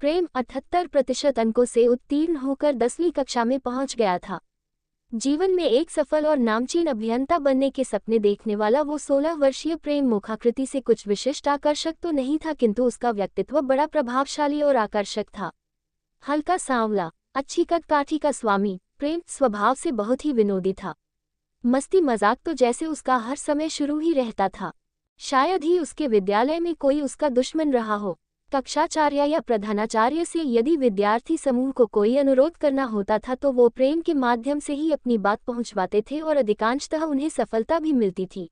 प्रेम 78% अंकों से उत्तीर्ण होकर 10वीं कक्षा में पहुंच गया था। जीवन में एक सफल और नामचीन अभियंता बनने के सपने देखने वाला वो 16 वर्षीय प्रेम मुखाकृति से कुछ विशिष्ट आकर्षक तो नहीं था, किंतु उसका व्यक्तित्व बड़ा प्रभावशाली और आकर्षक था। हल्का सांवला, अच्छी कद काठी का स्वामी, प्रेम स्वभाव से बहुत ही विनोदी था। मस्ती मजाक तो जैसे उसका हर समय शुरू ही रहता था। शायद ही उसके विद्यालय में कोई उसका दुश्मन रहा हो। कक्षाचार्य या प्रधानाचार्य से यदि विद्यार्थी समूह को कोई अनुरोध करना होता था तो वो प्रेम के माध्यम से ही अपनी बात पहुंचवाते थे और अधिकांशतः उन्हें सफलता भी मिलती थी।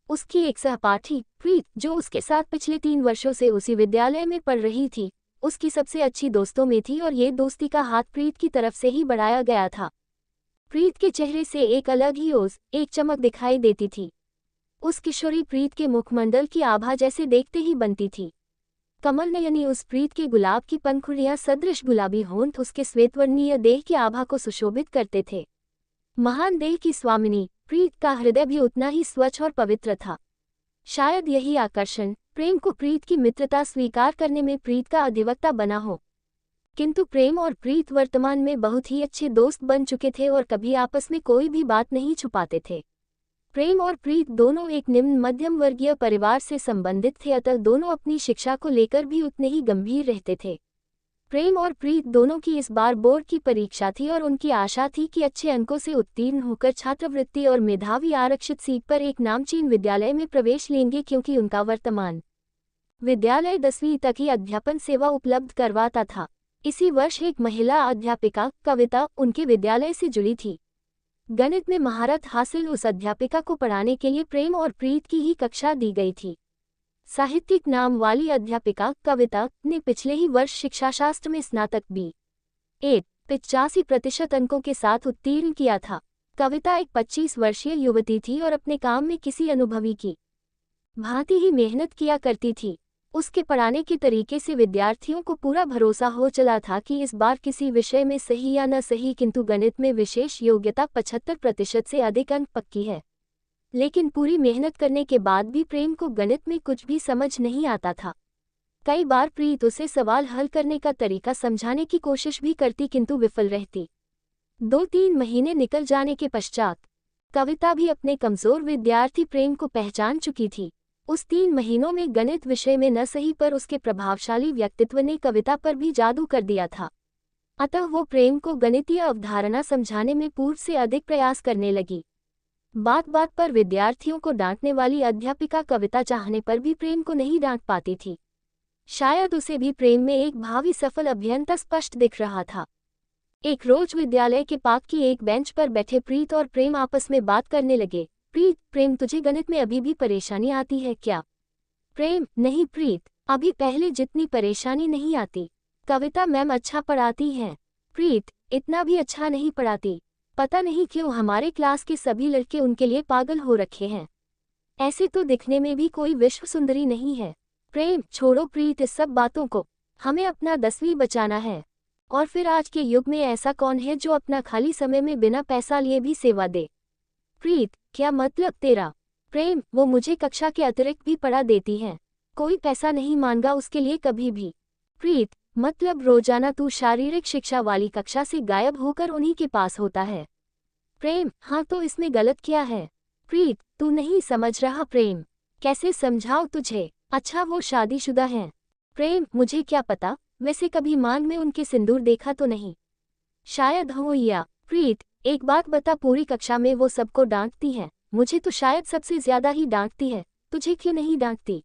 उसकी एक सहपाठी प्रीत, जो उसके साथ पिछले 3 वर्षों से उसी विद्यालय में पढ़ रही थी, उसकी सबसे अच्छी दोस्तों में थी और ये दोस्ती का हाथ प्रीत की तरफ से ही बढ़ाया गया था। प्रीत के चेहरे से एक अलग ही ओज, एक चमक दिखाई देती थी। उस किशोरी प्रीत के मुखमंडल की आभा जैसे देखते ही बनती थी। कमल नयनी उस प्रीत के गुलाब की पंखुड़ियां सदृश गुलाबी होंठ उसके श्वेतवर्णीय देह की आभा को सुशोभित करते थे। महान देह की स्वामिनी प्रीत का हृदय भी उतना ही स्वच्छ और पवित्र था। शायद यही आकर्षण प्रेम को प्रीत की मित्रता स्वीकार करने में प्रीत का अधिवक्ता बना हो। किंतु प्रेम और प्रीत वर्तमान में बहुत ही अच्छे दोस्त बन चुके थे और कभी आपस में कोई भी बात नहीं छुपाते थे। प्रेम और प्रीत दोनों एक निम्न मध्यम वर्गीय परिवार से संबंधित थे, अतः दोनों अपनी शिक्षा को लेकर भी उतने ही गंभीर रहते थे। प्रेम और प्रीत दोनों की इस बार बोर्ड की परीक्षा थी और उनकी आशा थी कि अच्छे अंकों से उत्तीर्ण होकर छात्रवृत्ति और मेधावी आरक्षित सीट पर एक नामचीन विद्यालय में प्रवेश लेंगे, क्योंकि उनका वर्तमान विद्यालय 10वीं तक ही अध्यापन सेवा उपलब्ध करवाता था। इसी वर्ष एक महिला अध्यापिका कविता उनके विद्यालय से जुड़ी थी। गणित में महारत हासिल उस अध्यापिका को पढ़ाने के लिए प्रेम और प्रीत की ही कक्षा दी गई थी। साहित्यिक नाम वाली अध्यापिका कविता ने पिछले ही वर्ष शिक्षाशास्त्र में स्नातक B.Ed. 85% अंकों के साथ उत्तीर्ण किया था। कविता एक 25 वर्षीय युवती थी और अपने काम में किसी अनुभवी की भांति ही मेहनत किया करती थी। उसके पढ़ाने के तरीके से विद्यार्थियों को पूरा भरोसा हो चला था कि इस बार किसी विषय में सही या न सही, किंतु गणित में विशेष योग्यता 75% से अधिक अंक पक्की है। लेकिन पूरी मेहनत करने के बाद भी प्रेम को गणित में कुछ भी समझ नहीं आता था। कई बार प्रीत उसे सवाल हल करने का तरीका समझाने की कोशिश भी करती, किंतु विफल रहती। 2-3 महीने निकल जाने के पश्चात कविता भी अपने कमजोर विद्यार्थी प्रेम को पहचान चुकी थी। उस 3 महीनों में गणित विषय में न सही पर उसके प्रभावशाली व्यक्तित्व ने कविता पर भी जादू कर दिया था। अतः वो प्रेम को गणितीय अवधारणा समझाने में पूर्व से अधिक प्रयास करने लगी। बात बात पर विद्यार्थियों को डांटने वाली अध्यापिका कविता चाहने पर भी प्रेम को नहीं डांट पाती थी। शायद उसे भी प्रेम में एक भावी सफल अभियंता स्पष्ट दिख रहा था। एक रोज विद्यालय के पार्क की एक बेंच पर बैठे प्रीत और प्रेम आपस में बात करने लगे। प्रीत, प्रेम तुझे गणित में अभी भी परेशानी आती है क्या? प्रेम, नहीं प्रीत, अभी पहले जितनी परेशानी नहीं आती। कविता, मैम अच्छा पढ़ाती हैं। प्रीत, इतना भी अच्छा नहीं पढ़ाती। पता नहीं क्यों हमारे क्लास के सभी लड़के उनके लिए पागल हो रखे हैं। ऐसे तो दिखने में भी कोई विश्व सुंदरी नहीं है। प्रेम, छोड़ो प्रीत इस सब बातों को, हमें अपना 10वीं बचाना है। और फिर आज के युग में ऐसा कौन है जो अपना खाली समय में बिना पैसा लिए भी सेवा दे? प्रीत, क्या मतलब तेरा? प्रेम, वो मुझे कक्षा के अतिरिक्त भी पढ़ा देती हैं। कोई पैसा नहीं मांगा उसके लिए कभी भी। प्रीत, मतलब रोजाना तू शारीरिक शिक्षा वाली कक्षा से गायब होकर उन्हीं के पास होता है। प्रेम, हाँ तो इसमें गलत क्या है? प्रीत, तू नहीं समझ रहा। प्रेम, कैसे समझाओ तुझे? अच्छा वो शादीशुदा हैं। प्रेम, मुझे क्या पता, वैसे कभी मांग में उनके सिंदूर देखा तो नहीं। शायद हो या। प्रीत, एक बात बता, पूरी कक्षा में वो सबको डांटती हैं, मुझे तो शायद सबसे ज्यादा ही डांटती है, तुझे क्यों नहीं डांटती?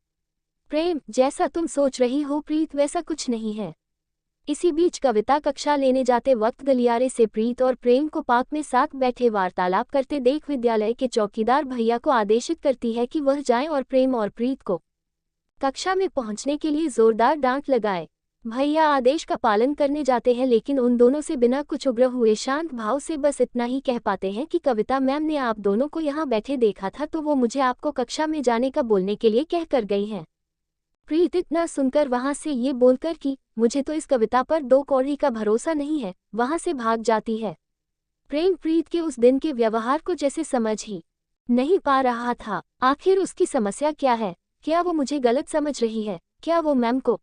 प्रेम, जैसा तुम सोच रही हो प्रीत वैसा कुछ नहीं है। इसी बीच कविता कक्षा लेने जाते वक्त गलियारे से प्रीत और प्रेम को पार्क में साथ बैठे वार्तालाप करते देख विद्यालय के चौकीदार भैया को आदेशित करती है कि वह जाएं और प्रेम और प्रीत को कक्षा में पहुंचने के लिए जोरदार डांट लगाए। भैया आदेश का पालन करने जाते हैं, लेकिन उन दोनों से बिना कुछ उग्र हुए शांत भाव से बस इतना ही कह पाते हैं कि कविता मैम ने आप दोनों को यहाँ बैठे देखा था तो वो मुझे आपको कक्षा में जाने का बोलने के लिए कह कर गई हैं। प्रीत इतना सुनकर वहां से ये बोलकर कि मुझे तो इस कविता पर 2 कौड़ी का भरोसा नहीं है, वहां से भाग जाती है। प्रेम प्रीत के उस दिन के व्यवहार को जैसे समझ ही नहीं पा रहा था। आखिर उसकी समस्या क्या है? क्या वो मुझे गलत समझ रही है? क्या वो मैम को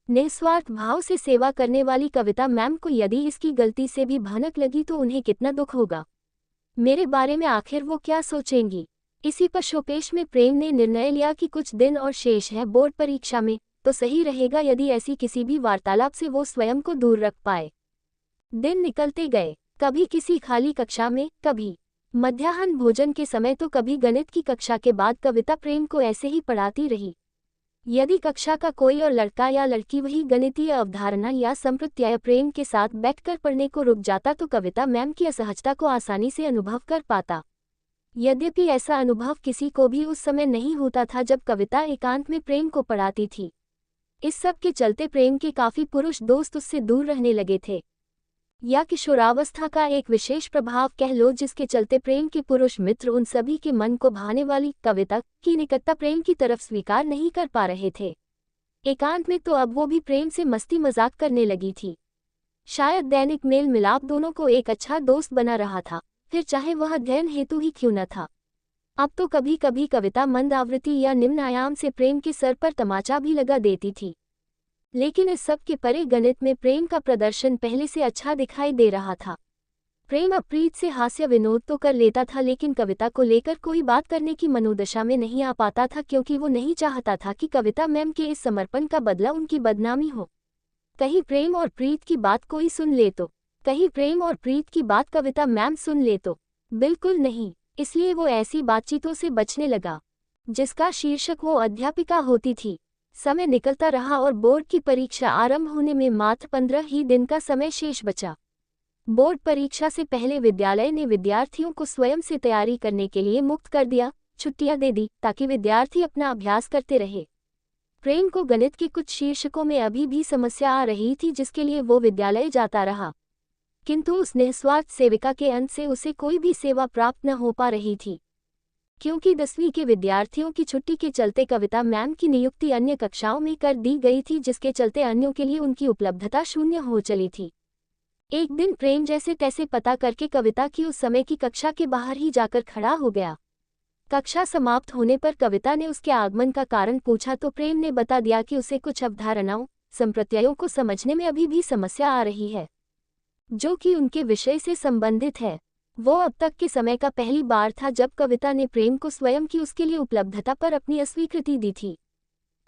निस्वार्थ भाव से सेवा करने वाली कविता मैम को यदि इसकी गलती से भी भनक लगी तो उन्हें कितना दुख होगा। मेरे बारे में आखिर वो क्या सोचेंगी। इसी पशोपेश में प्रेम ने निर्णय लिया कि कुछ दिन और शेष है बोर्ड परीक्षा में, तो सही रहेगा यदि ऐसी किसी भी वार्तालाप से वो स्वयं को दूर रख पाए। दिन निकलते गए, कभी किसी खाली कक्षा में, कभी मध्याह्न भोजन के समय तो कभी गणित की कक्षा के बाद कविता प्रेम को ऐसे ही पढ़ाती रही। यदि कक्षा का कोई और लड़का या लड़की वही गणितीय अवधारणा या संप्रत्यय प्रेम के साथ बैठकर पढ़ने को रुक जाता तो कविता मैम की असहजता को आसानी से अनुभव कर पाता। यद्यपि ऐसा अनुभव किसी को भी उस समय नहीं होता था जब कविता एकांत में प्रेम को पढ़ाती थी। इस सब के चलते प्रेम के काफी पुरुष दोस्त उससे दूर रहने लगे थे, या किशोरावस्था का एक विशेष प्रभाव कह लो जिसके चलते प्रेम के पुरुष मित्र उन सभी के मन को भाने वाली कविता की निकटता प्रेम की तरफ स्वीकार नहीं कर पा रहे थे। एकांत में तो अब वो भी प्रेम से मस्ती मजाक करने लगी थी। शायद दैनिक मेल मिलाप दोनों को एक अच्छा दोस्त बना रहा था, फिर चाहे वह अध्ययन हेतु ही क्यों न था। अब तो कभी कभी कविता मंद आवृत्ति या निम्न आयाम से प्रेम के सर पर तमाचा भी लगा देती थी। लेकिन इस सब के परे गणित में प्रेम का प्रदर्शन पहले से अच्छा दिखाई दे रहा था। प्रेम अप्रीत से हास्य विनोद तो कर लेता था, लेकिन कविता को लेकर कोई बात करने की मनोदशा में नहीं आ पाता था, क्योंकि वो नहीं चाहता था कि कविता मैम के इस समर्पण का बदला उनकी बदनामी हो। कहीं प्रेम और प्रीत की बात कोई सुन ले तो, कहीं प्रेम और प्रीत की बात कविता मैम सुन ले तो, बिल्कुल नहीं। इसलिए वो ऐसी बातचीतों से बचने लगा जिसका शीर्षक वो अध्यापिका होती थी। समय निकलता रहा और बोर्ड की परीक्षा आरंभ होने में मात्र 15 ही दिन का समय शेष बचा। बोर्ड परीक्षा से पहले विद्यालय ने विद्यार्थियों को स्वयं से तैयारी करने के लिए मुक्त कर दिया, छुट्टियां दे दी ताकि विद्यार्थी अपना अभ्यास करते रहे। प्रेम को गणित के कुछ शीर्षकों में अभी भी समस्या आ रही थी, जिसके लिए वो विद्यालय जाता रहा, किंतु उस निस्वार्थ सेविका के अंत से उसे कोई भी सेवा प्राप्त न हो पा रही थी, क्योंकि 10वीं के विद्यार्थियों की छुट्टी के चलते कविता मैम की नियुक्ति अन्य कक्षाओं में कर दी गई थी, जिसके चलते अन्यों के लिए उनकी उपलब्धता शून्य हो चली थी। एक दिन प्रेम जैसे तैसे पता करके कविता की उस समय की कक्षा के बाहर ही जाकर खड़ा हो गया। कक्षा समाप्त होने पर कविता ने उसके आगमन का कारण पूछा तो प्रेम ने बता दिया कि उसे कुछ अवधारणाओं, संप्रत्ययों को समझने में अभी भी समस्या आ रही है, जो कि उनके विषय से संबंधित है। वो अब तक के समय का पहली बार था जब कविता ने प्रेम को स्वयं की उसके लिए उपलब्धता पर अपनी अस्वीकृति दी थी।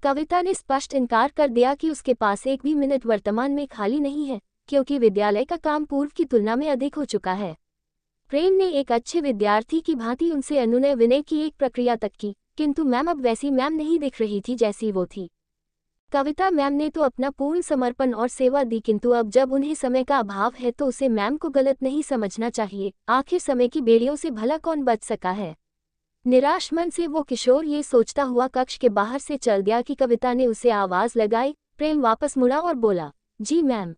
कविता ने स्पष्ट इनकार कर दिया कि उसके पास एक भी मिनट वर्तमान में खाली नहीं है, क्योंकि विद्यालय का काम पूर्व की तुलना में अधिक हो चुका है। प्रेम ने एक अच्छे विद्यार्थी की भांति उनसे अनुनय विनय की एक प्रक्रिया तक की, किंतु मैम अब वैसी मैम नहीं दिख रही थी जैसी वो थी। कविता मैम ने तो अपना पूर्ण समर्पण और सेवा दी, किंतु अब जब उन्हें समय का अभाव है तो उसे मैम को गलत नहीं समझना चाहिए। आखिर समय की बेड़ियों से भला कौन बच सका है। निराश मन से वो किशोर ये सोचता हुआ कक्ष के बाहर से चल गया कि कविता ने उसे आवाज लगाई। प्रेम वापस मुड़ा और बोला, जी मैम।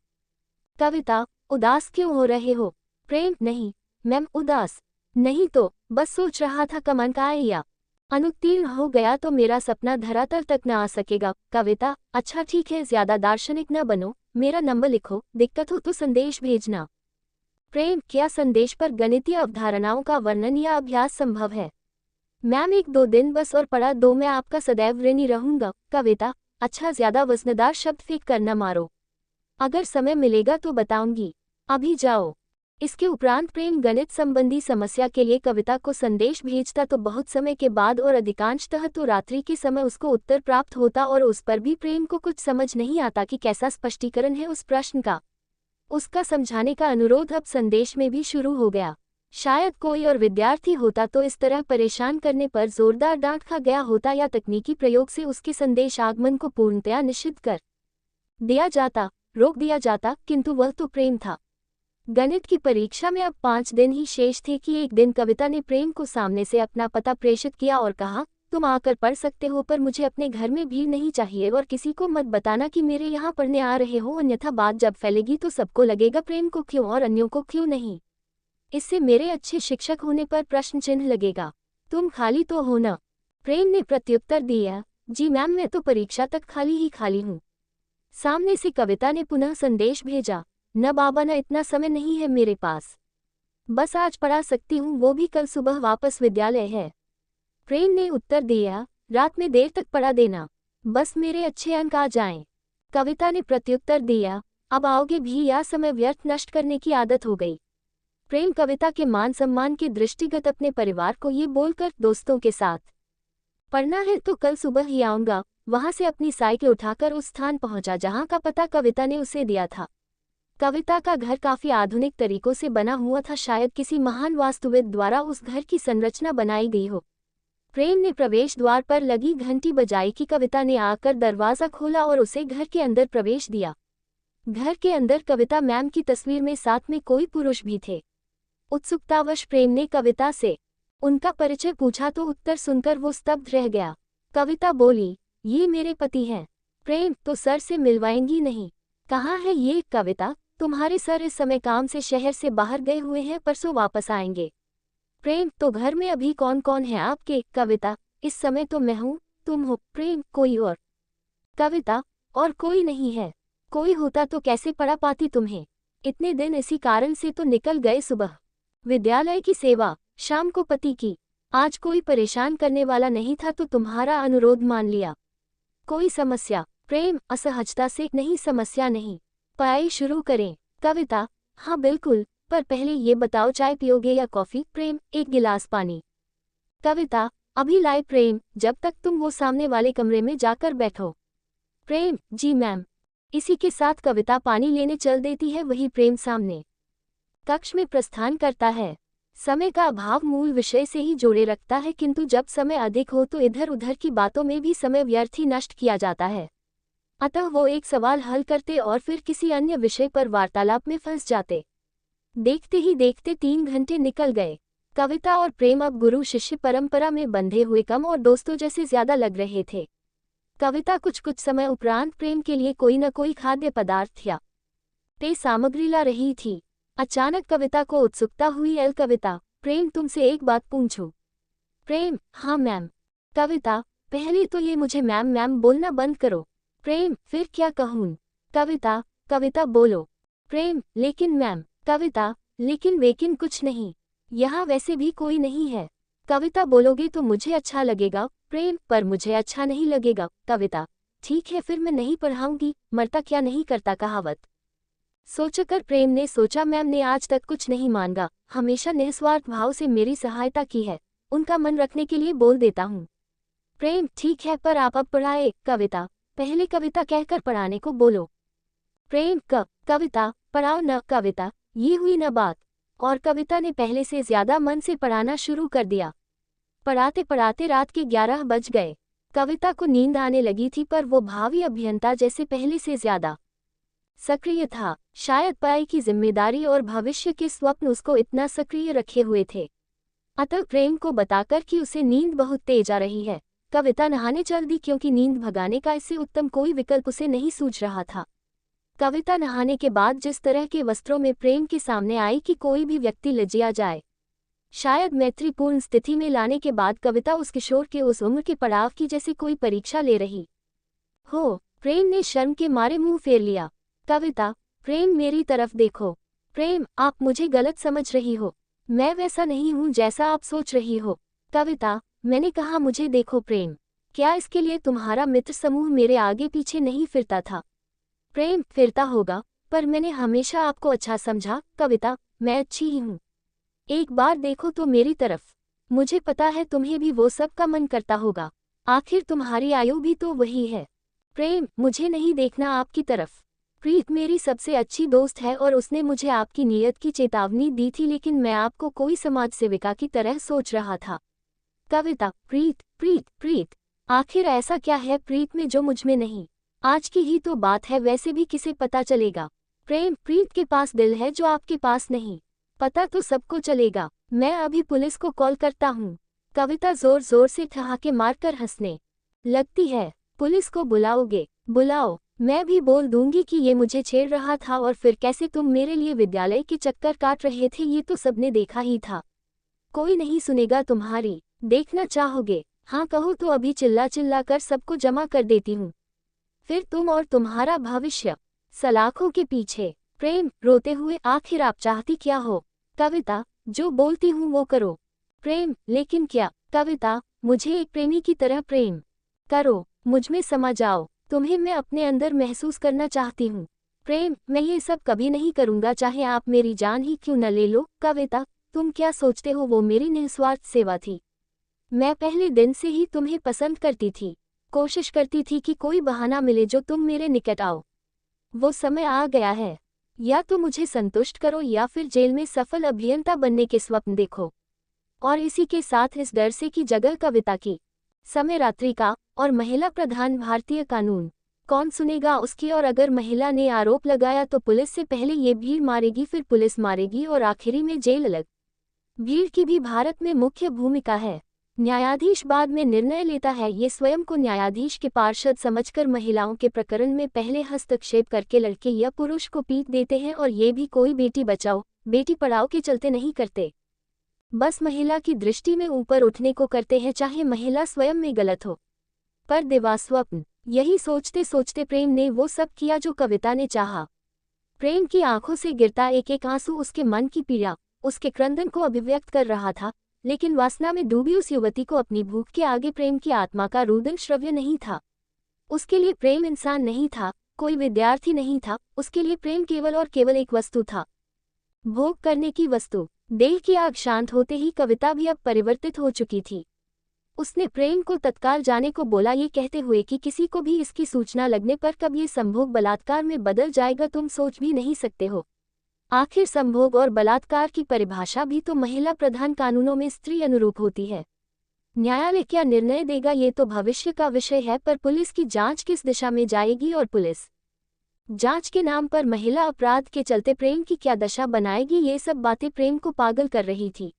कविता, उदास क्यों हो रहे हो? प्रेम, नहीं मैम, उदास नहीं तो बस सोच रहा था कमान का या अनुत्तीर्ण हो गया तो मेरा सपना धरातल तक न आ सकेगा। कविता, अच्छा ठीक है, ज्यादा दार्शनिक न बनो, मेरा नंबर लिखो, दिक्कत हो तो संदेश भेजना। प्रेम, क्या संदेश पर गणितीय अवधारणाओं का वर्णन या अभ्यास संभव है? मैम, 1-2 दिन बस और पढ़ा दो, मैं आपका सदैव ऋणी रहूंगा। कविता, अच्छा, ज्यादा वजनदार शब्द फेंक कर न मारो, अगर समय मिलेगा तो बताऊंगी, अभी जाओ। इसके उपरांत प्रेम गणित संबंधी समस्या के लिए कविता को संदेश भेजता तो बहुत समय के बाद और अधिकांशतः तो रात्रि के समय उसको उत्तर प्राप्त होता, और उस पर भी प्रेम को कुछ समझ नहीं आता कि कैसा स्पष्टीकरण है उस प्रश्न का। उसका समझाने का अनुरोध अब संदेश में भी शुरू हो गया। शायद कोई और विद्यार्थी होता तो इस तरह परेशान करने पर जोरदार डांट खा गया होता, या तकनीकी प्रयोग से उसके संदेश आगमन को पूर्णतया निषिद्ध कर दिया जाता, रोक दिया जाता, किंतु वह तो प्रेम था। गणित की परीक्षा में अब 5 दिन ही शेष थे कि एक दिन कविता ने प्रेम को सामने से अपना पता प्रेषित किया और कहा, तुम आकर पढ़ सकते हो, पर मुझे अपने घर में भीड़ नहीं चाहिए और किसी को मत बताना कि मेरे यहाँ पढ़ने आ रहे हो, अन्यथा बात जब फैलेगी तो सबको लगेगा प्रेम को क्यों और अन्यों को क्यों नहीं। इससे मेरे अच्छे शिक्षक होने पर प्रश्न चिन्ह लगेगा। तुम खाली तो हो ना? प्रेम ने प्रत्युत्तर दिया, जी मैम, मैं तो परीक्षा तक खाली ही खाली हूँ। सामने से कविता ने पुनः संदेश भेजा, न बाबा, न इतना समय नहीं है मेरे पास, बस आज पढ़ा सकती हूँ, वो भी कल सुबह वापस विद्यालय है। प्रेम ने उत्तर दिया, रात में देर तक पढ़ा देना, बस मेरे अच्छे अंक आ जाएं। कविता ने प्रत्युत्तर दिया, अब आओगे भी या समय व्यर्थ नष्ट करने की आदत हो गई। प्रेम कविता के मान सम्मान के दृष्टिगत अपने परिवार को ये बोलकर दोस्तों के साथ पढ़ना है तो कल सुबह ही आऊंगा, वहां से अपनी साइकिल उठाकर उस स्थान पहुंचा जहां का पता कविता ने उसे दिया था। कविता का घर काफी आधुनिक तरीकों से बना हुआ था, शायद किसी महान वास्तुविद द्वारा उस घर की संरचना बनाई गई हो। प्रेम ने प्रवेश द्वार पर लगी घंटी बजाई कि कविता ने आकर दरवाजा खोला और उसे घर के अंदर प्रवेश दिया। घर के अंदर कविता मैम की तस्वीर में साथ में कोई पुरुष भी थे। उत्सुकतावश प्रेम ने कविता से उनका परिचय पूछा तो उत्तर सुनकर वो स्तब्ध रह गया। कविता बोली, ये मेरे पति हैं। प्रेम, तो सर से मिलवाएंगी नहीं? कहाँ है ये? कविता, तुम्हारे सर इस समय काम से शहर से बाहर गए हुए हैं, परसों वापस आएंगे। प्रेम, तो घर में अभी कौन कौन है आपके? कविता, इस समय तो मैं हूँ, तुम हो। प्रेम, कोई और? कविता, और कोई नहीं है। कोई होता तो कैसे पढ़ा पाती तुम्हें? इतने दिन इसी कारण से तो निकल गए, सुबह विद्यालय की सेवा, शाम को पति की। आज कोई परेशान करने वाला नहीं था तो तुम्हारा अनुरोध मान लिया। कोई समस्या? प्रेम, असहजता से, नहीं समस्या नहीं। पढ़ाई शुरू करें? कविता, हाँ बिल्कुल, पर पहले ये बताओ चाय पियोगे या कॉफी? प्रेम, एक गिलास पानी। कविता, अभी लाए प्रेम, जब तक तुम वो सामने वाले कमरे में जाकर बैठो। प्रेम, जी मैम। इसी के साथ कविता पानी लेने चल देती है। वही प्रेम सामने कक्ष में प्रस्थान करता है। समय का अभाव मूल विषय से ही जोड़े रखता है, किंतु जब समय अधिक हो तो इधर उधर की बातों में भी समय व्यर्थ ही नष्ट किया जाता है। अतः वो एक सवाल हल करते और फिर किसी अन्य विषय पर वार्तालाप में फंस जाते। देखते ही देखते 3 घंटे निकल गए। कविता और प्रेम अब गुरु शिष्य परंपरा में बंधे हुए कम और दोस्तों जैसे ज्यादा लग रहे थे। कविता कुछ समय उपरांत प्रेम के लिए कोई न कोई खाद्य पदार्थ या पेय सामग्री ला रही थी। अचानक कविता को उत्सुकता हुई। एल कविता, प्रेम, तुमसे एक बात पूछूं? प्रेम, हाँ मैम। कविता, पहले तो ये मुझे मैम मैम बोलना बंद करो। प्रेम, फिर क्या कहूँ? कविता बोलो। प्रेम, लेकिन मैम। कविता, लेकिन वेकिन कुछ नहीं, यहाँ वैसे भी कोई नहीं है। कविता, बोलोगे तो मुझे अच्छा लगेगा। प्रेम, पर मुझे अच्छा नहीं लगेगा। कविता, ठीक है फिर मैं नहीं पढ़ाऊंगी, मरता क्या नहीं करता कहावत। सोचकर प्रेम ने सोचा, मैम ने आज तक कुछ नहीं मांगा, हमेशा निस्वार्थ भाव से मेरी सहायता की है, उनका मन रखने के लिए बोल देता हूँ। प्रेम, ठीक है पर आप अब पढ़ाए। कविता, पहले कविता कहकर पढ़ाने को बोलो। प्रेम, कविता, पढ़ाओ न। कविता, ये हुई न बात। और कविता ने पहले से ज्यादा मन से पढ़ाना शुरू कर दिया। पढ़ाते पढ़ाते रात के 11 बज गए। कविता को नींद आने लगी थी, पर वो भावी अभियंता जैसे पहले से ज्यादा सक्रिय था। शायद पढ़ाई की जिम्मेदारी और भविष्य के स्वप्न उसको इतना सक्रिय रखे हुए थे। अतः प्रेम को बताकर कि उसे नींद बहुत तेज आ रही है, कविता नहाने चल दी, क्योंकि नींद भगाने का इससे उत्तम कोई विकल्प उसे नहीं सूझ रहा था। कविता नहाने के बाद जिस तरह के वस्त्रों में प्रेम के सामने आई कि कोई भी व्यक्ति लज्जिया जाए। शायद मैत्रीपूर्ण स्थिति में लाने के बाद कविता उस किशोर के उस उम्र के पड़ाव की जैसे कोई परीक्षा ले रही हो। प्रेम ने शर्म के मारे मुंह फेर लिया। कविता, प्रेम मेरी तरफ देखो। प्रेम, आप मुझे गलत समझ रही हो, मैं वैसा नहीं हूँ जैसा आप सोच रही हो। कविता, मैंने कहा मुझे देखो। प्रेम, क्या इसके लिए तुम्हारा मित्र समूह मेरे आगे पीछे नहीं फिरता था? प्रेम, फिरता होगा, पर मैंने हमेशा आपको अच्छा समझा। कविता, मैं अच्छी ही हूँ, एक बार देखो तो मेरी तरफ। मुझे पता है तुम्हें भी वो सब का मन करता होगा, आखिर तुम्हारी आयु भी तो वही है। प्रेम, मुझे नहीं देखना आपकी तरफ। प्रीत मेरी सबसे अच्छी दोस्त है और उसने मुझे आपकी नीयत की चेतावनी दी थी, लेकिन मैं आपको कोई समाज सेविका की तरह सोच रहा था। कविता, प्रीत प्रीत प्रीत, आखिर ऐसा क्या है प्रीत में जो मुझ में नहीं? आज की ही तो बात है, वैसे भी किसे पता चलेगा? प्रेम, प्रीत के पास दिल है जो आपके पास नहीं। पता तो सबको चलेगा, मैं अभी पुलिस को कॉल करता हूँ। कविता जोर जोर से ठहाके मारकर हंसने लगती है। पुलिस को बुलाओगे? बुलाओ, मैं भी बोल दूंगी कि ये मुझे छेड़ रहा था, और फिर कैसे तुम मेरे लिए विद्यालय के चक्कर काट रहे थे, ये तो सबने देखा ही था। कोई नहीं सुनेगा तुम्हारी। देखना चाहोगे? हाँ कहो तो अभी चिल्ला चिल्ला कर सबको जमा कर देती हूँ, फिर तुम और तुम्हारा भविष्य सलाखों के पीछे। प्रेम, रोते हुए, आखिर आप चाहती क्या हो? कविता, जो बोलती हूँ वो करो। प्रेम, लेकिन क्या? कविता, मुझे एक प्रेमी की तरह प्रेम करो, मुझमें समा जाओ। तुम्हें मैं अपने अंदर महसूस करना चाहती हूँ। प्रेम, मैं ये सब कभी नहीं करूँगा, चाहे आप मेरी जान ही क्यों न ले लो। कविता, तुम क्या सोचते हो वो मेरी निस्वार्थ सेवा थी। मैं पहले दिन से ही तुम्हें पसंद करती थी। कोशिश करती थी कि कोई बहाना मिले जो तुम मेरे निकट आओ। वो समय आ गया है। या तो मुझे संतुष्ट करो या फिर जेल में सफल अभियंता बनने के स्वप्न देखो। और इसी के साथ इस डर से कि जगह कविता की समय रात्रि का और महिला प्रधान भारतीय कानून कौन सुनेगा उसकी, और अगर महिला ने आरोप लगाया तो पुलिस से पहले ये भीड़ मारेगी, फिर पुलिस मारेगी और आखिरी में जेल अलग। भीड़ की भी भारत में मुख्य भूमिका है। न्यायाधीश बाद में निर्णय लेता है। ये स्वयं को न्यायाधीश के पार्षद समझकर महिलाओं के प्रकरण में पहले हस्तक्षेप करके लड़के या पुरुष को पीट देते हैं, और ये भी कोई बेटी बचाओ बेटी पढ़ाओ के चलते नहीं करते। बस महिला की दृष्टि में ऊपर उठने को करते हैं, चाहे महिला स्वयं में गलत हो। पर दिवा स्वप्न। यही सोचते सोचते प्रेम ने वो सब किया जो कविता ने चाहा। प्रेम की आंखों से गिरता एक एक आंसू उसके मन की पीड़ा, उसके क्रंदन को अभिव्यक्त कर रहा था। लेकिन वासना में डूबी उस युवती को अपनी भूख के आगे प्रेम की आत्मा का रुदन श्रव्य नहीं था। उसके लिए प्रेम इंसान नहीं था, कोई विद्यार्थी नहीं था। उसके लिए प्रेम केवल और केवल एक वस्तु था, भोग करने की वस्तु। देह की आग शांत होते ही कविता भी अब परिवर्तित हो चुकी थी। उसने प्रेम को तत्काल जाने को बोला, ये कहते हुए कि किसी को भी इसकी सूचना लगने पर कब ये संभोग बलात्कार में बदल जाएगा तुम सोच भी नहीं सकते हो। आखिर संभोग और बलात्कार की परिभाषा भी तो महिला प्रधान कानूनों में स्त्री अनुरूप होती है। न्यायालय क्या निर्णय देगा ये तो भविष्य का विषय है, पर पुलिस की जांच किस दिशा में जाएगी और पुलिस जांच के नाम पर महिला अपराध के चलते प्रेम की क्या दशा बनाएगी, ये सब बातें प्रेम को पागल कर रही थी।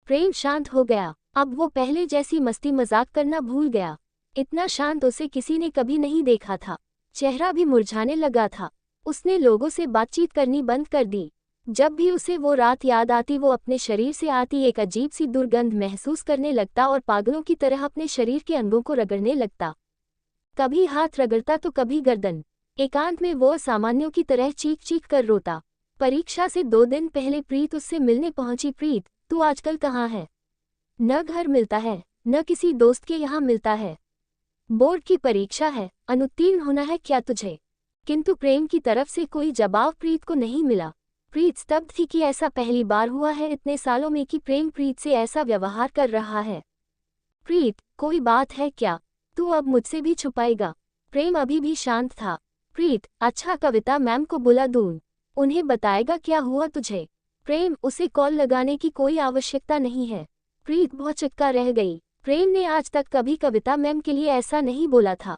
प्रेम शांत हो गया। अब वो पहले जैसी मस्ती मजाक करना भूल गया। इतना शांत उसे किसी ने कभी नहीं देखा था। चेहरा भी मुरझाने लगा था। उसने लोगों से बातचीत करनी बंद कर दी। जब भी उसे वो रात याद आती, वो अपने शरीर से आती एक अजीब सी दुर्गंध महसूस करने लगता और पागलों की तरह अपने शरीर के अंगों को रगड़ने लगता। कभी हाथ रगड़ता तो कभी गर्दन। एकांत में वो असामान्यों की तरह चीख चीख कर रोता। परीक्षा से 2 दिन पहले प्रीत उससे मिलने पहुंची। प्रीत, तू आजकल कहाँ है? न घर मिलता है, न किसी दोस्त के यहाँ मिलता है। बोर्ड की परीक्षा है, अनुत्तीर्ण होना है क्या तुझे? किंतु प्रेम की तरफ से कोई जवाब प्रीत को नहीं मिला। प्रीत स्तब्ध थी कि ऐसा पहली बार हुआ है इतने सालों में कि प्रेम प्रीत से ऐसा व्यवहार कर रहा है। प्रीत, कोई बात है क्या? तू अब मुझसे भी छुपाएगा? प्रेम अभी भी शांत था। प्रीत, अच्छा कविता मैम को बुला दूँ, उन्हें बताएगा क्या हुआ तुझे? प्रेम, उसे कॉल लगाने की कोई आवश्यकता नहीं है। प्रीत भौचक्का रह गई। प्रेम ने आज तक कभी कविता मैम के लिए ऐसा नहीं बोला था।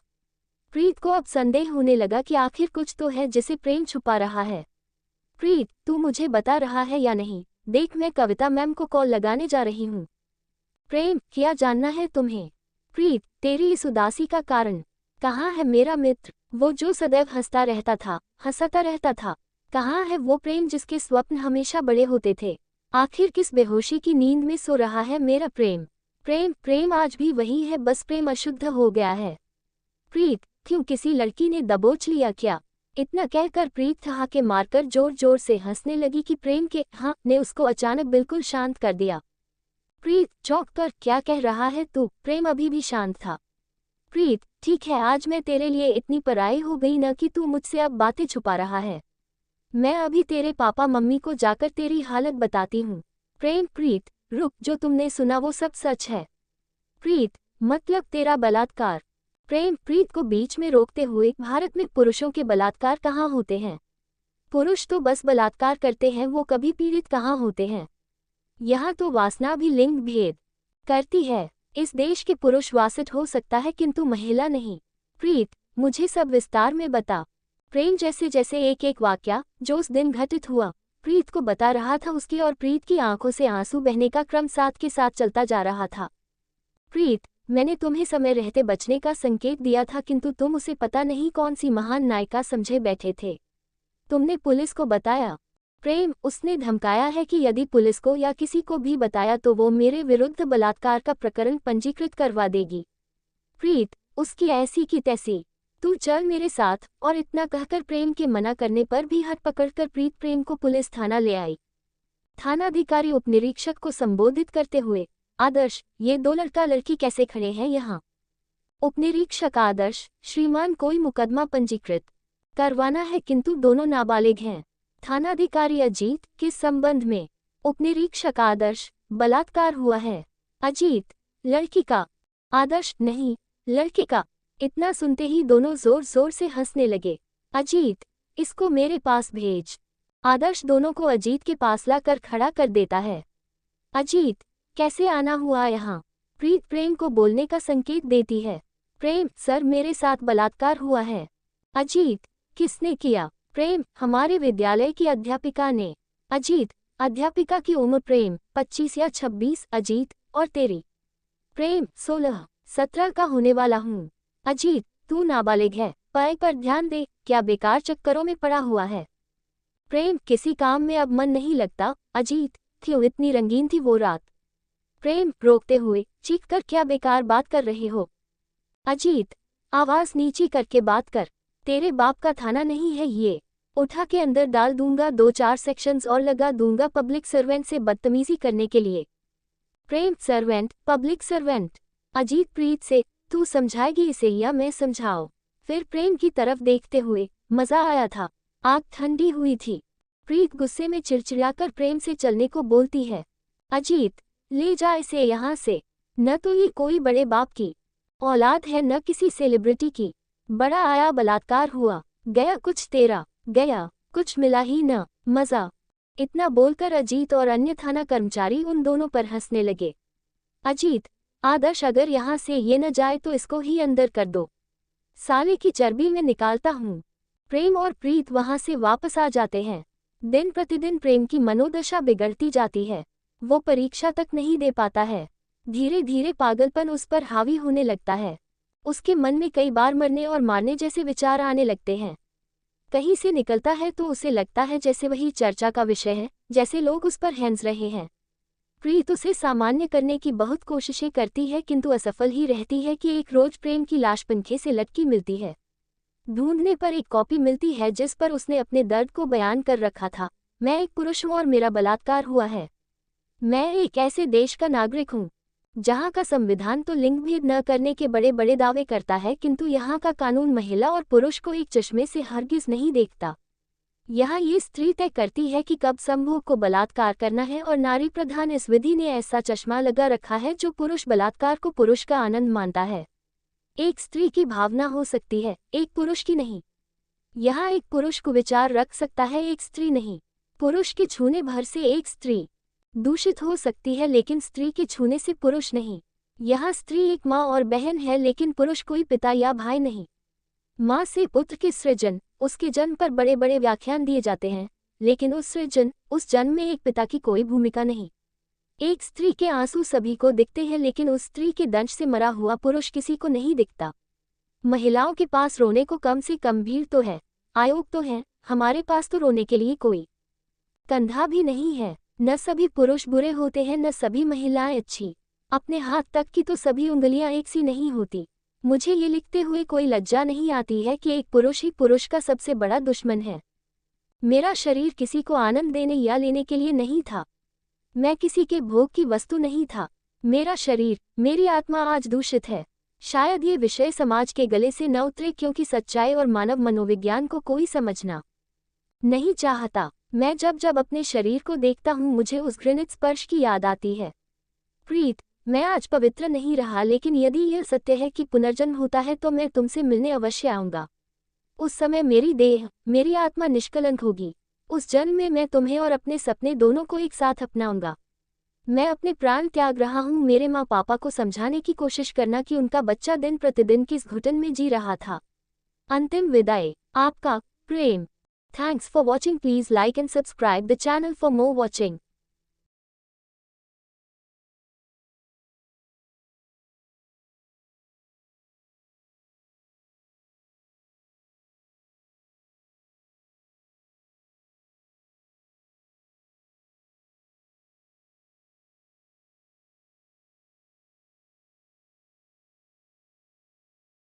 प्रीत को अब संदेह होने लगा कि आखिर कुछ तो है जिसे प्रेम छुपा रहा है। प्रीत, तू मुझे बता रहा है या नहीं? देख, मैं कविता मैम को कॉल लगाने जा रही हूँ। प्रेम, क्या जानना है तुम्हें? प्रीत, तेरी इस उदासी का कारण? कहाँ है मेरा मित्र, वो जो सदैव हंसता रहता था, हंसता रहता था? कहाँ है वो प्रेम जिसके स्वप्न हमेशा बड़े होते थे? आखिर किस बेहोशी की नींद में सो रहा है मेरा प्रेम? प्रेम, प्रेम आज भी वही है, बस प्रेम अशुद्ध हो गया है। प्रीत, क्यों, किसी लड़की ने दबोच लिया क्या? इतना कहकर प्रीत ठहाके मारकर जोर जोर से हंसने लगी कि प्रेम के हाँ ने उसको अचानक बिल्कुल शांत कर दिया। प्रीत चौंक कर, क्या कह रहा है तू? प्रेम अभी भी शांत था। प्रीत, ठीक है, आज मैं तेरे लिए इतनी पराई हो गई न कि तू मुझसे अब बातें छुपा रहा है। मैं अभी तेरे पापा मम्मी को जाकर तेरी हालत बताती हूँ। प्रेम, प्रीत रुक, जो तुमने सुना वो सब सच है? प्रीत, मतलब तेरा बलात्कार? प्रेम प्रीत को बीच में रोकते हुए, भारत में पुरुषों के बलात्कार कहाँ होते हैं? पुरुष तो बस बलात्कार करते हैं, वो कभी पीड़ित कहाँ होते हैं? यहाँ तो वासना भी लिंग भेद करती है। इस देश के पुरुष वासित हो सकता है किंतु महिला नहीं। प्रीत, मुझे सब विस्तार में बता। प्रेम जैसे जैसे एक एक वाक्या जो उस दिन घटित हुआ प्रीत को बता रहा था, उसकी और प्रीत की आंखों से आंसू बहने का क्रम साथ के साथ चलता जा रहा था। प्रीत, मैंने तुम्हें समय रहते बचने का संकेत दिया था, किंतु तुम उसे पता नहीं कौन सी महान नायिका समझे बैठे थे। तुमने पुलिस को बताया? प्रेम, उसने धमकाया है कि यदि पुलिस को या किसी को भी बताया तो वो मेरे विरुद्ध बलात्कार का प्रकरण पंजीकृत करवा देगी। प्रीत, उसकी ऐसी की तैसी, तू चल मेरे साथ। और इतना कहकर प्रेम के मना करने पर भी हाथ पकड़कर प्रीत प्रेम को पुलिस थाना ले आई। थानाधिकारी उपनिरीक्षक को संबोधित करते हुए, आदर्श, ये 2 लड़का लड़की कैसे खड़े हैं यहाँ? उपनिरीक्षक आदर्श, श्रीमान कोई मुकदमा पंजीकृत करवाना है किंतु दोनों नाबालिग हैं। थानाधिकारी अजीत, किस संबंध में? उपनिरीक्षक आदर्श, बलात्कार हुआ है। अजीत, लड़की का? आदर्श, नहीं, लड़के का। इतना सुनते ही दोनों जोर जोर से हंसने लगे। अजीत, इसको मेरे पास भेज। आदर्श दोनों को अजीत के पास लाकर खड़ा कर देता है। अजीत, कैसे आना हुआ यहाँ? प्रीत प्रेम को बोलने का संकेत देती है। प्रेम, सर मेरे साथ बलात्कार हुआ है। अजीत, किसने किया? प्रेम, हमारे विद्यालय की अध्यापिका ने। अजीत, अध्यापिका की उम्र? प्रेम, 25 या 26। अजीत, और तेरी? प्रेम, 16-17 का होने वाला हूँ। अजीत, तू नाबालिग है, पढ़ाई पर ध्यान दे, क्या बेकार चक्करों में पड़ा हुआ है? प्रेम, किसी काम में अब मन नहीं लगता। अजीत, क्यों इतनी रंगीन थी वो रात? प्रेम, रोकते हुए, चीख कर क्या बेकार बात कर रहे हो? अजीत, आवाज नीची करके बात कर, तेरे बाप का थाना नहीं है ये, उठा के अंदर डाल दूंगा, 2-4 सेक्शंस और लगा दूंगा पब्लिक सर्वेंट से बदतमीजी करने के लिए। प्रेम, सर्वेंट, पब्लिक सर्वेंट? अजीत प्रीत से, तू समझाएगी इसे या मैं समझाऊं? फिर प्रेम की तरफ देखते हुए, मजा आया था, आग ठंडी हुई थी। प्रीत गुस्से में चिड़चिड़ाकर प्रेम से चलने को बोलती है। अजीत, ले जा इसे यहाँ से, न तो ये कोई बड़े बाप की औलाद है न किसी सेलिब्रिटी की। बड़ा आया बलात्कार हुआ, गया कुछ तेरा, गया कुछ मिला ही न, मजा। इतना बोलकर अजीत और अन्य थाना कर्मचारी उन दोनों पर हंसने लगे। अजीत, आदर्श अगर यहाँ से ये न जाए तो इसको ही अंदर कर दो, साले की चर्बी में निकालता हूँ। प्रेम और प्रीत वहाँ से वापस आ जाते हैं। दिन प्रतिदिन प्रेम की मनोदशा बिगड़ती जाती है, वो परीक्षा तक नहीं दे पाता है। धीरे धीरे पागलपन उस पर हावी होने लगता है। उसके मन में कई बार मरने और मारने जैसे विचार आने लगते हैं। कहीं से निकलता है तो उसे लगता है जैसे वही चर्चा का विषय है, जैसे लोग उस पर हंस रहे हैं। प्रीत उसे सामान्य करने की बहुत कोशिशें करती है किंतु असफल ही रहती है कि एक रोज प्रेम की लाश पंखे से लटकी मिलती है। ढूंढने पर एक कॉपी मिलती है जिस पर उसने अपने दर्द को बयान कर रखा था। मैं एक पुरुष हूँ और मेरा बलात्कार हुआ है। मैं एक ऐसे देश का नागरिक हूँ जहाँ का संविधान तो लिंग भेद न करने के बड़े बड़े दावे करता है किंतु यहाँ का कानून महिला और पुरुष को एक चश्मे से हरगिज नहीं देखता। यहाँ ये स्त्री तय करती है कि कब संभोग को बलात्कार करना है और नारी प्रधान इस विधि ने ऐसा चश्मा लगा रखा है जो पुरुष बलात्कार को पुरुष का आनंद मानता है। एक स्त्री की भावना हो सकती है, एक पुरुष की नहीं। यहाँ एक पुरुष को विचार रख सकता है, एक स्त्री नहीं। पुरुष के छूने भर से एक स्त्री दूषित हो सकती है लेकिन स्त्री के छूने से पुरुष नहीं। यहाँ स्त्री एक माँ और बहन है लेकिन पुरुष कोई पिता या भाई नहीं। माँ से पुत्र के सृजन, उसके जन्म पर बड़े बड़े व्याख्यान दिए जाते हैं लेकिन उस सृजन, उस जन्म में एक पिता की कोई भूमिका नहीं। एक स्त्री के आंसू सभी को दिखते हैं लेकिन उस स्त्री के दंश से मरा हुआ पुरुष किसी को नहीं दिखता। महिलाओं के पास रोने को कम से कम भीड़ तो है, आयोग तो है, हमारे पास तो रोने के लिए कोई कंधा भी नहीं है। न सभी पुरुष बुरे होते हैं न सभी महिलाएं अच्छी। अपने हाथ तक की तो सभी उंगलियां एक सी नहीं होती। मुझे ये लिखते हुए कोई लज्जा नहीं आती है कि एक पुरुष ही पुरुष का सबसे बड़ा दुश्मन है। मेरा शरीर किसी को आनंद देने या लेने के लिए नहीं था। मैं किसी के भोग की वस्तु नहीं था। मेरा शरीर, मेरी आत्मा आज दूषित है। शायद ये विषय समाज के गले से न उतरे क्योंकि सच्चाई और मानव मनोविज्ञान को कोई समझना नहीं चाहता। मैं जब जब अपने शरीर को देखता हूँ मुझे उस घृणित स्पर्श की याद आती है। प्रीत, मैं आज पवित्र नहीं रहा लेकिन यदि यह सत्य है कि पुनर्जन्म होता है तो मैं तुमसे मिलने अवश्य आऊँगा। उस समय मेरी देह, मेरी आत्मा निष्कलंक होगी। उस जन्म में मैं तुम्हें और अपने सपने दोनों को एक साथ अपनाऊंगा। मैं अपने प्राण त्याग रहा हूँ मेरे माँ पापा को समझाने की कोशिश करना कि उनका बच्चा दिन प्रतिदिन किस घुटन में जी रहा था। अंतिम विदाई, आपका प्रेम। Thanks for watching. Please like and subscribe the channel for more watching.